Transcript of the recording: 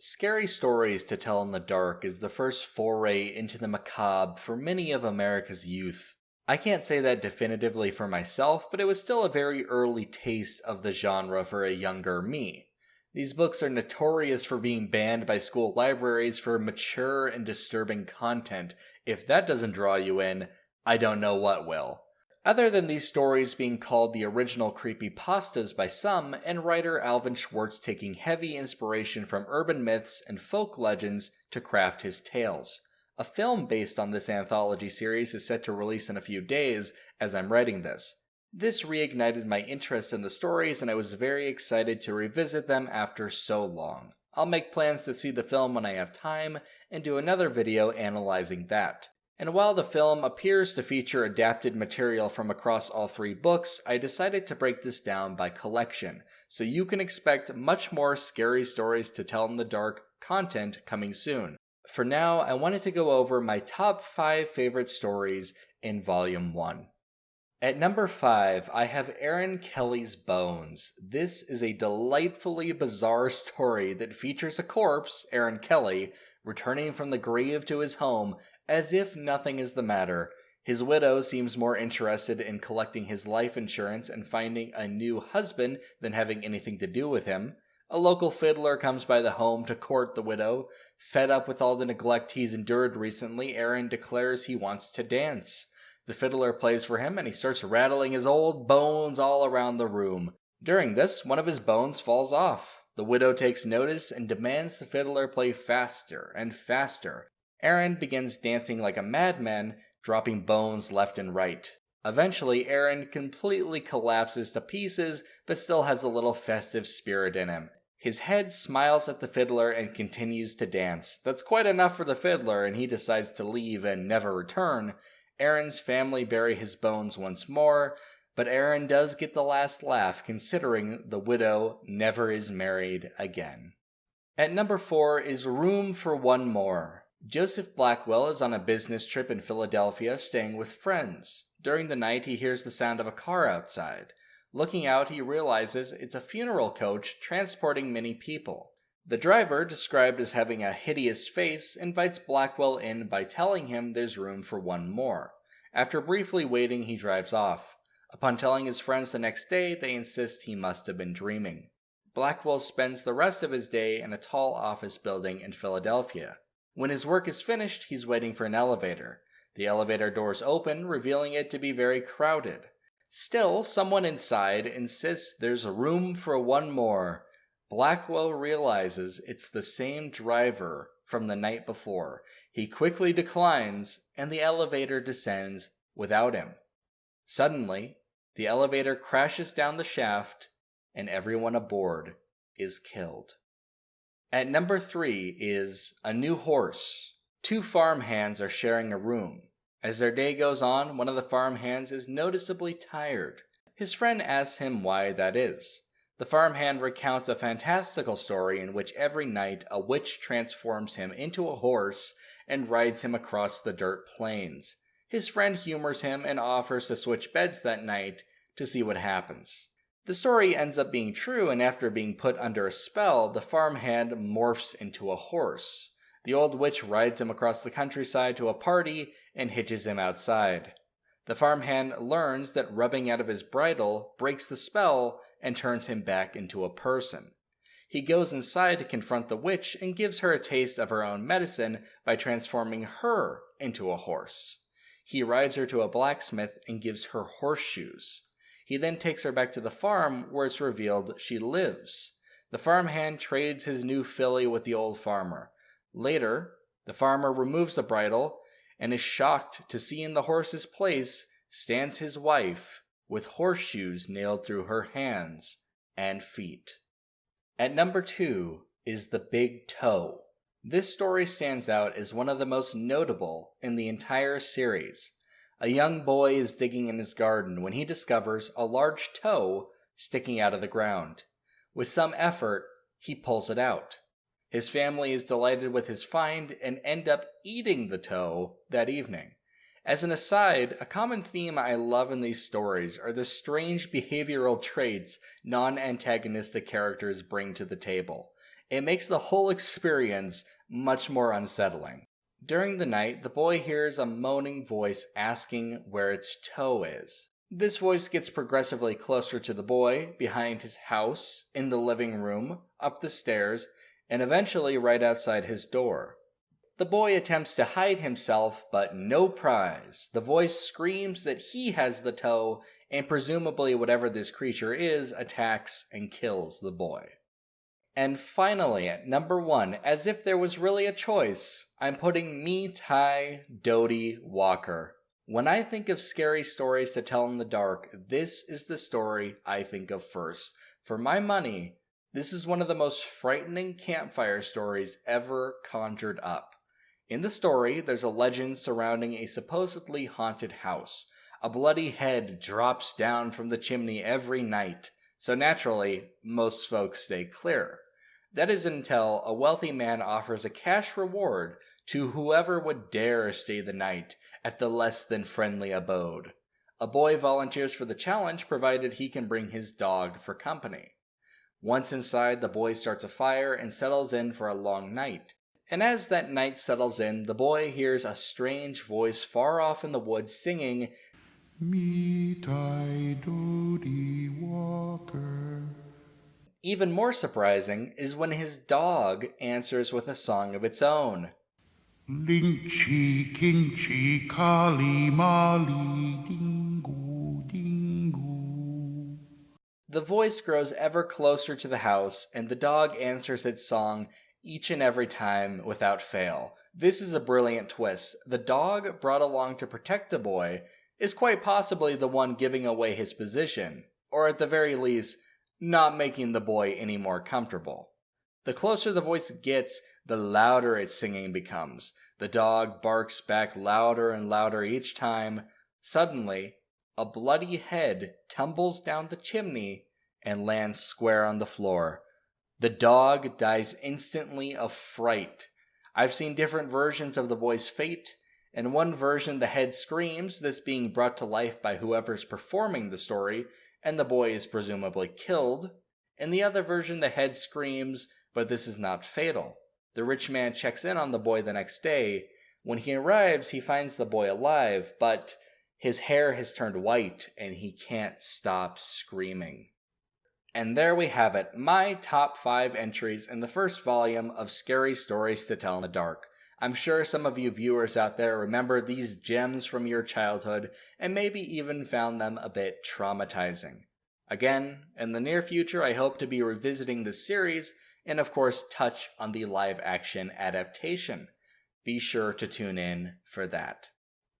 Scary Stories to Tell in the Dark is the first foray into the macabre for many of America's youth. I can't say that definitively for myself, but it was still a very early taste of the genre for a younger me. These books are notorious for being banned by school libraries for mature and disturbing content. If that doesn't draw you in, I don't know what will. Other than these stories being called the original creepypastas by some, and writer Alvin Schwartz taking heavy inspiration from urban myths and folk legends to craft his tales. A film based on this anthology series is set to release in a few days as I'm writing this. This reignited my interest in the stories, and I was very excited to revisit them after so long. I'll make plans to see the film when I have time, and do another video analyzing that. And while the film appears to feature adapted material from across all three books, I decided to break this down by collection, so you can expect much more Scary Stories to Tell in the Dark content coming soon. For now, I wanted to go over my top 5 favorite stories in Volume 1. At number 5, I have Aaron Kelly's Bones. This is a delightfully bizarre story that features a corpse, Aaron Kelly, returning from the grave to his home as if nothing is the matter. His widow seems more interested in collecting his life insurance and finding a new husband than having anything to do with him. A local fiddler comes by the home to court the widow. Fed up with all the neglect he's endured recently, Aaron declares he wants to dance. The fiddler plays for him and he starts rattling his old bones all around the room. During this, one of his bones falls off. The widow takes notice and demands the fiddler play faster and faster. Aaron begins dancing like a madman, dropping bones left and right. Eventually, Aaron completely collapses to pieces, but still has a little festive spirit in him. His head smiles at the fiddler and continues to dance. That's quite enough for the fiddler, and he decides to leave and never return. Aaron's family bury his bones once more, but Aaron does get the last laugh considering the widow never is married again. At number 4 is Room for One More. Joseph Blackwell is on a business trip in Philadelphia staying with friends. During the night, he hears the sound of a car outside. Looking out, he realizes it's a funeral coach transporting many people. The driver, described as having a hideous face, invites Blackwell in by telling him there's room for one more. After briefly waiting, he drives off. Upon telling his friends the next day, they insist he must have been dreaming. Blackwell spends the rest of his day in a tall office building in Philadelphia. When his work is finished, he's waiting for an elevator. The elevator doors open, revealing it to be very crowded. Still, someone inside insists there's room for one more. Blackwell realizes it's the same driver from the night before. He quickly declines, and the elevator descends without him. Suddenly, the elevator crashes down the shaft, and everyone aboard is killed. At number 3 is A New Horse. 2 farmhands are sharing a room. As their day goes on, one of the farmhands is noticeably tired. His friend asks him why that is. The farmhand recounts a fantastical story in which every night a witch transforms him into a horse and rides him across the dirt plains. His friend humors him and offers to switch beds that night to see what happens. The story ends up being true, and after being put under a spell, the farmhand morphs into a horse. The old witch rides him across the countryside to a party and hitches him outside. The farmhand learns that rubbing out of his bridle breaks the spell and turns him back into a person. He goes inside to confront the witch and gives her a taste of her own medicine by transforming her into a horse. He rides her to a blacksmith and gives her horseshoes. He then takes her back to the farm where it's revealed she lives. The farmhand trades his new filly with the old farmer. Later, the farmer removes the bridle and is shocked to see in the horse's place stands his wife with horseshoes nailed through her hands and feet. At number 2 is The Big Toe. This story stands out as one of the most notable in the entire series. A young boy is digging in his garden when he discovers a large toe sticking out of the ground. With some effort, he pulls it out. His family is delighted with his find and end up eating the toe that evening. As an aside, a common theme I love in these stories are the strange behavioral traits non-antagonistic characters bring to the table. It makes the whole experience much more unsettling. During the night, the boy hears a moaning voice asking where its toe is. This voice gets progressively closer to the boy, behind his house, in the living room, up the stairs, and eventually right outside his door. The boy attempts to hide himself, but no prize. The voice screams that he has the toe, and presumably whatever this creature is attacks and kills the boy. And finally, at number 1, as if there was really a choice, I'm putting Me Tai Dodie Walker. When I think of scary stories to tell in the dark, this is the story I think of first. For my money, this is one of the most frightening campfire stories ever conjured up. In the story, there's a legend surrounding a supposedly haunted house. A bloody head drops down from the chimney every night, so naturally, most folks stay clear. That is until a wealthy man offers a cash reward to whoever would dare stay the night at the less than friendly abode. A boy volunteers for the challenge provided he can bring his dog for company. Once inside, the boy starts a fire and settles in for a long night. And as that night settles in, the boy hears a strange voice far off in the woods singing, Me Tai Dodie Walker. Even more surprising is when his dog answers with a song of its own. Linchy, Kinchy, Kali, Mali, Dingo, Dingo. The voice grows ever closer to the house, and the dog answers its song each and every time without fail. This is a brilliant twist. The dog brought along to protect the boy is quite possibly the one giving away his position, or at the very least, not making the boy any more comfortable. The closer the voice gets, the louder its singing becomes. The dog barks back louder and louder each time. Suddenly, a bloody head tumbles down the chimney and lands square on the floor. The dog dies instantly of fright. I've seen different versions of the boy's fate. In one version, the head screams, this being brought to life by whoever's performing the story, and the boy is presumably killed. In the other version, the head screams, but this is not fatal. The rich man checks in on the boy the next day. When he arrives, he finds the boy alive, but his hair has turned white and he can't stop screaming. And there we have it, my top 5 entries in the first volume of Scary Stories to Tell in the Dark. I'm sure some of you viewers out there remember these gems from your childhood and maybe even found them a bit traumatizing. Again, in the near future, I hope to be revisiting this series and of course touch on the live-action adaptation. Be sure to tune in for that.